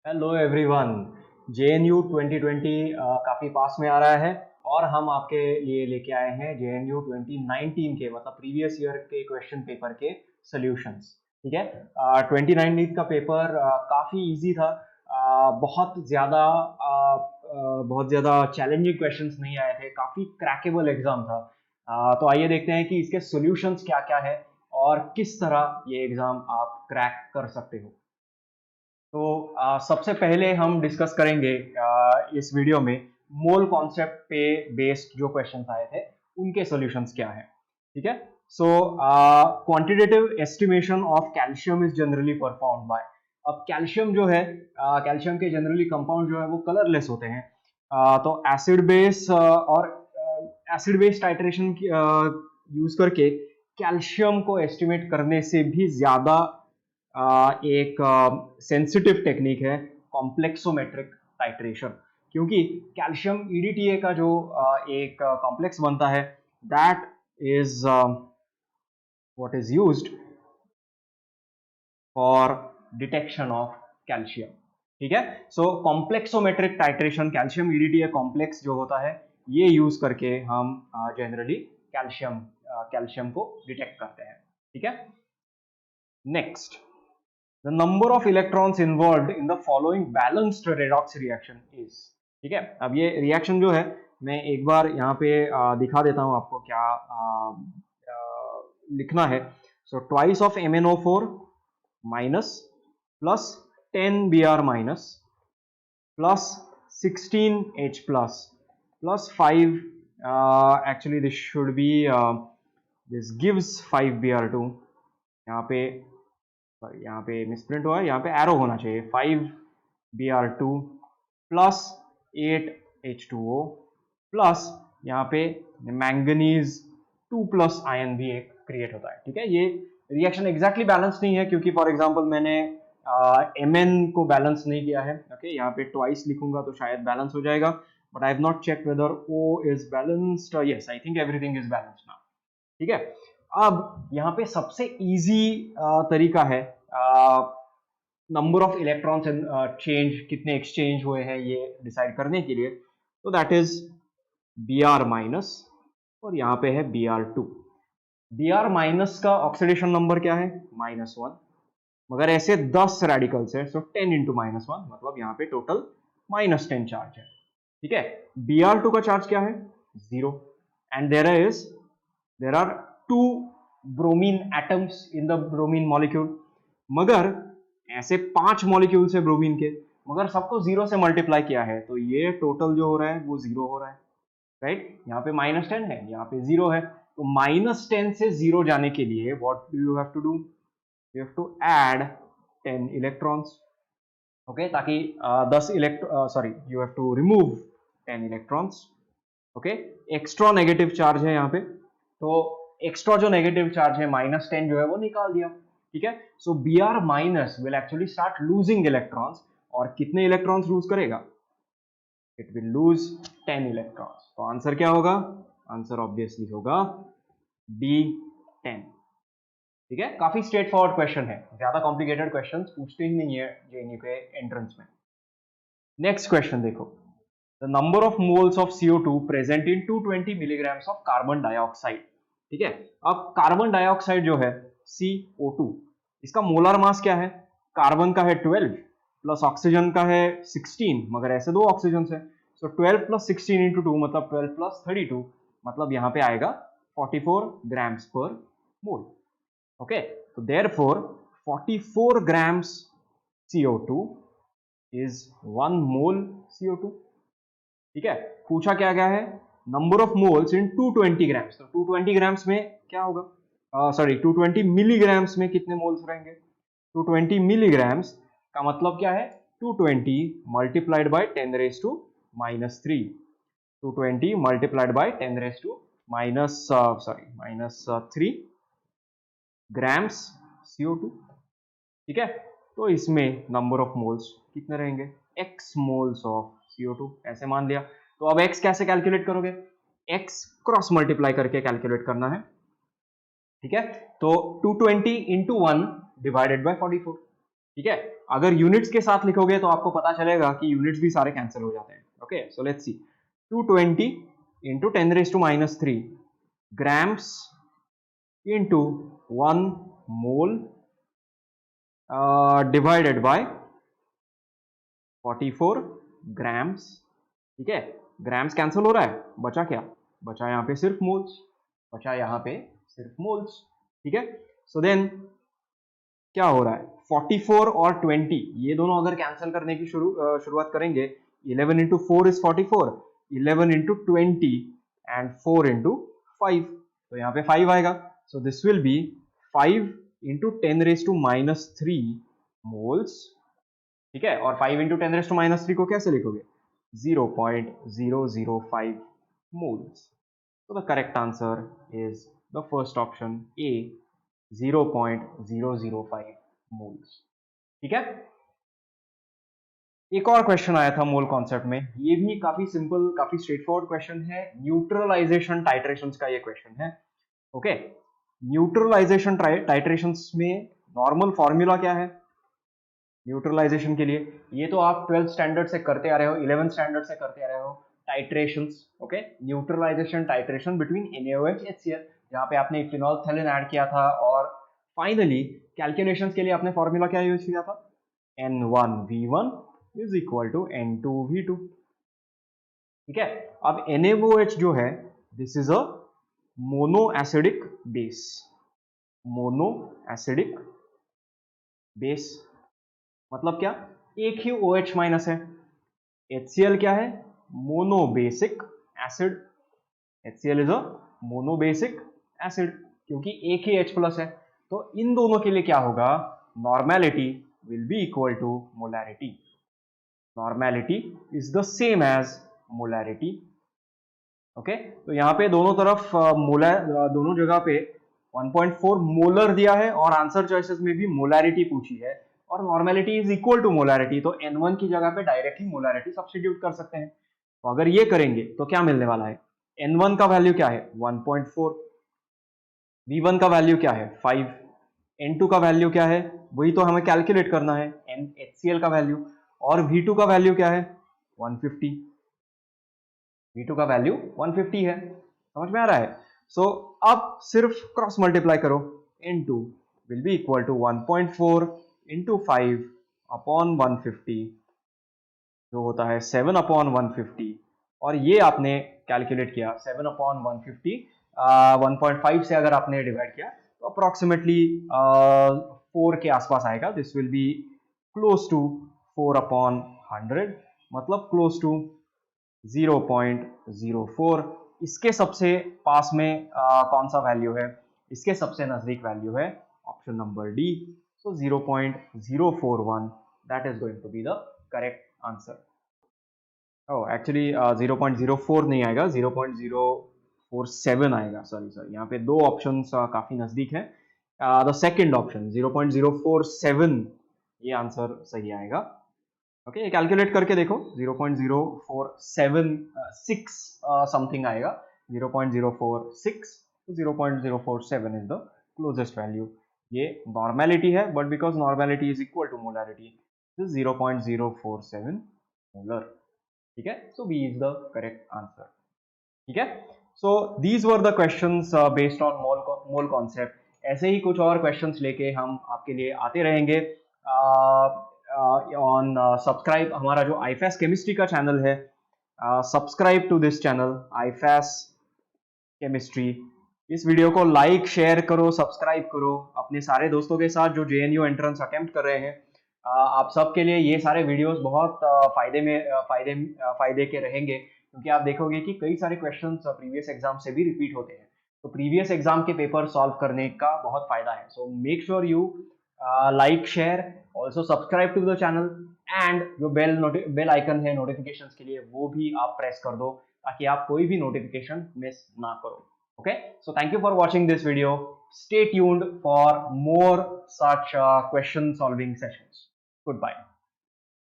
Hello everyone. JNU 2020 काफ़ी पास में आ रहा है और हम आपके लिए लेके आए हैं जेएनयू 2019 के मतलब प्रीवियस ईयर के क्वेश्चन पेपर के सॉल्यूशंस। ठीक है। 2019 का पेपर काफ़ी इजी था। बहुत ज़्यादा चैलेंजिंग क्वेश्चंस नहीं आए थे, काफ़ी क्रैकेबल एग्जाम था। तो आइए देखते हैं कि इसके सॉल्यूशंस क्या क्या है और किस तरह ये एग्ज़ाम आप क्रैक कर सकते हो। तो सबसे पहले हम डिस्कस करेंगे इस वीडियो में मोल कॉन्सेप्ट पे बेस्ड जो क्वेश्चंस आए थे उनके सॉल्यूशंस क्या है। ठीक है। So quantitative estimation of calcium is generally performed by. अब कैल्शियम जो है, कैल्शियम के जनरली कंपाउंड जो है वो कलरलेस होते हैं। तो एसिड बेस टाइट्रेशन यूज करके कैल्शियम को एस्टिमेट करने से भी ज्यादा एक सेंसिटिव टेक्निक है कॉम्प्लेक्सोमेट्रिक टाइट्रेशन। क्योंकि कैल्शियम ईडीटीए का जो एक कॉम्प्लेक्स बनता है that is what is used for detection of calcium. ठीक है। So complexometric titration, calcium EDTA complex जो होता है ये यूज करके हम जनरली कैल्शियम को डिटेक्ट करते हैं। ठीक है। Next, the number of electrons involved in the following balanced redox reaction is। ठीक है। अब ये रिएक्शन जो है मैं एक बार यहाँ पे दिखा देता हूँ आपको क्या लिखना है। So twice of MnO4 minus plus 10Br minus plus 16H plus plus 5 actually this should be this gives 5Br2। यहाँ पे सॉरी, यहाँ पे मिसप्रिंट हुआ है, यहाँ पे एरो होना चाहिए 5Br2 प्लस 8H2O प्लस यहाँ पे मैंगनीज 2 प्लस आयन भी एक क्रिएट होता है। ठीक है। ये रिएक्शन एग्जैक्टली बैलेंस नहीं है क्योंकि फॉर एग्जांपल मैंने Mn को बैलेंस नहीं किया है। ओके, यहाँ पे ट्वाइस लिखूंगा तो शायद बैलेंस हो जाएगा, but I have not check whether O is balanced. Yes, I think everything is balanced now. ठीक है। अब यहाँ पे सबसे इजी तरीका है नंबर ऑफ इलेक्ट्रॉन्स चेंज, कितने एक्सचेंज हुए हैं ये डिसाइड करने के लिए। तो दैट इज Br माइनस और यहाँ पे है Br2। Br माइनस का ऑक्सीडेशन नंबर क्या है? -1। मगर ऐसे 10 रेडिकल्स है, सो 10 इंटू -1 मतलब यहाँ पे टोटल -10 चार्ज है। ठीक है। Br2 का चार्ज क्या है? 0। And there are 2 bromine atoms in the bromine molecule. मगर ऐसे 5 मॉलिक्यूल्स है ब्रोमीन के, मगर सबको 0 से मल्टीप्लाई किया है तो ये टोटल जो हो रहा है वो 0 हो रहा है। राइट। यहाँ पे -10 है, यहाँ पे 0 है, तो -10 से 0 जाने के लिए what do you have to do? You have to add 10 electrons. Okay, ताकि 10 sorry, you have to remove 10 electrons. Okay, extra negative charge है यहाँ पे, तो एक्स्ट्रा जो नेगेटिव चार्ज है -10 जो है वो निकाल दिया। ठीक है। सो Br minus will actually start losing electrons. और कितने इलेक्ट्रॉन्स लूज करेगा? It will lose 10 electrons. तो आंसर क्या होगा? आंसर ऑब्वियसली होगा D10। ठीक है। काफी स्ट्रेट फॉरवर्ड क्वेश्चन है, ज्यादा कॉम्प्लिकेटेड क्वेश्चंस पूछते ही नहीं है जेएनयू के एंट्रेंस में। नेक्स्ट क्वेश्चन देखो, the number of moles of CO2 present in 220 milligrams of carbon dioxide. ठीक है। अब कार्बन डाइऑक्साइड जो है CO2, इसका मोलर मास क्या है? कार्बन का है 12 प्लस ऑक्सीजन का है 16, मगर ऐसे दो ऑक्सीजन है। सो 12 प्लस 16 इंटू 2 मतलब 12 प्लस 32, मतलब यहाँ पे आएगा 44 ग्राम्स पर मोल। ओके, तो therefore 44 grams CO2 is 1 mole CO2। ठीक है। पूछा क्या गया है? Number of moles in 220 grams. तो 220 ग्राम्स में क्या होगा? सॉरी, 220 मिलीग्राम्स में कितने मोल्स रहेंगे? 220 मिलीग्राम्स का मतलब क्या है? 220 multiplied by 10 raise to -3। 220 multiplied by 10 raise to -3 grams CO2। ठीक है। तो इसमें नंबर ऑफ मोल्स कितने रहेंगे? x मोल्स ऑफ CO2 ऐसे मान लिया। तो अब x कैसे कैलकुलेट करोगे? x क्रॉस मल्टीप्लाई करके कैलकुलेट करना है। ठीक है। तो 220 इंटू 1 डिवाइडेड बाय 44। ठीक है, अगर यूनिट्स के साथ लिखोगे तो आपको पता चलेगा कि यूनिट्स भी सारे कैंसिल हो जाते हैं। Okay, so let's see 220 into 10 raised to minus 3 grams into 1 mole divided by 44 grams। ठीक है, ग्राम्स कैंसिल हो रहा है, बचा क्या, बचा यहाँ पे सिर्फ मोल्स, बचा यहाँ पे सिर्फ मोल्स। ठीक है, सो देन क्या हो रहा है, 44 और 20 ये दोनों अगर कैंसिल करने की शुरुआत करेंगे, 11 into 4 is 44, 11 into 20 and 4 into 5, तो यहाँ पे 5 आएगा। So this will B 5 into 10 raised to minus 3 moles। ठीक है, और 5 into 10 raised to minus 3 को कैसे लिखोगे, 0.005 moles। So the correct answer is the first option A, 0.005 moles। ठीक है, एक और क्वेश्चन आया था मोल कॉन्सेप्ट में, ये भी काफी सिंपल, काफी स्ट्रेट फॉरवर्ड क्वेश्चन है, न्यूट्रलाइजेशन टाइट्रेशंस का ये क्वेश्चन है। ओके, न्यूट्रलाइजेशन टाइट्रेशंस में नॉर्मल फॉर्मूला क्या है न्यूट्रलाइजेशन के लिए, ये तो आप 12th स्टैंडर्ड से करते आ रहे हो, 11th स्टैंडर्ड से करते आ रहे हो, titrations. Okay, neutralization titration between NaOH HCl, जहाँ पे आपने फिनोल्फथालीन ऐड किया था, और फाइनली कैलकुलेशंस के लिए आपने फॉर्मूला क्या यूज किया था, N1V1 is equal to N2V2। ठीक है, अब NaOH जो है, this is a mono acidic base, mono acidic base मतलब क्या, एक ही OH माइनस है। HCl क्या है, monobasic acid, HCl is a monobasic acid, क्योंकि एक ही H प्लस है। तो इन दोनों के लिए क्या होगा, normality will be equal to molarity, normality is the same as molarity. Okay, तो यहाँ पे दोनों तरफ दोनों जगह पे 1.4 मोलर दिया है, और आंसर चॉइसेस में भी मोलैरिटी पूछी है, और normality is equal to molarity, तो N1 की जगह पे डायरेक्टली मोलैरिटी सब्स्टिट्यूट कर सकते हैं। तो अगर ये करेंगे तो क्या मिलने वाला है, N1 का वैल्यू क्या है 1.4, V1 का वैल्यू क्या है 5, N2 का वैल्यू क्या है, वही तो हमें कैलकुलेट करना है, HCl का वैल्यू, और V2 का वैल्यू क्या है 150, V2 का वैल्यू 150 है, समझ में आ रहा है। सो अब सिर्फ क्रॉस मल्टीप्लाई करो, N2 will be equal to 1.4 into 5 upon 150, जो होता है 7 अपॉन 150, और ये आपने कैलकुलेट किया 7 अपॉन 150, 1.5 से अगर आपने डिवाइड किया तो अप्रोक्सीमेटली 4 के आसपास आएगा, this will be close to 4 upon 100, मतलब क्लोज टू 0.04। इसके सबसे पास में कौन सा वैल्यू है, इसके सबसे नजदीक वैल्यू है option number D, so 0.041, that is going to be the correct answer. Oh actually 0.04 नहीं आएगा, 0.047 आएगा, सॉरी यहाँ पे दो ऑप्शंस काफी नजदीक है, द सेकंड ऑप्शन 0.047 ये आंसर सही आएगा। ओके, ये कैलकुलेट करके देखो, 0.0476 समथिंग आएगा, 0.046, 0.047 इज द क्लोजेस्ट वैल्यू। ये नॉर्मेलिटी है, but because normality is equal to molarity, 0.047 molar. ठीक है, so B is the correct answer. ठीक है, so these were the questions based on mole concept. ऐसे ही कुछ और क्वेश्चंस लेके हम आपके लिए आते रहेंगे ऑन सब्सक्राइब, हमारा जो आईफैस केमिस्ट्री का चैनल है, subscribe to this channel IFAS chemistry. इस वीडियो को लाइक शेयर करो, सब्सक्राइब करो अपने सारे दोस्तों के साथ जो JNU एंट्रेंस अटेम्प्ट कर रहे हैं। आप सबके लिए ये सारे वीडियोस बहुत फायदे के रहेंगे, क्योंकि आप देखोगे कि कई सारे क्वेश्चंस प्रीवियस एग्जाम से भी रिपीट होते हैं, तो प्रीवियस एग्जाम के पेपर सॉल्व करने का बहुत फायदा है। So make sure you like share, also subscribe to the channel, and जो बेल आइकन है नोटिफिकेशंस के लिए वो भी आप प्रेस कर दो, ताकि आप कोई भी नोटिफिकेशन मिस ना करो। Okay, so thank you for watching this video. Stay tuned for more such question solving sessions. Goodbye.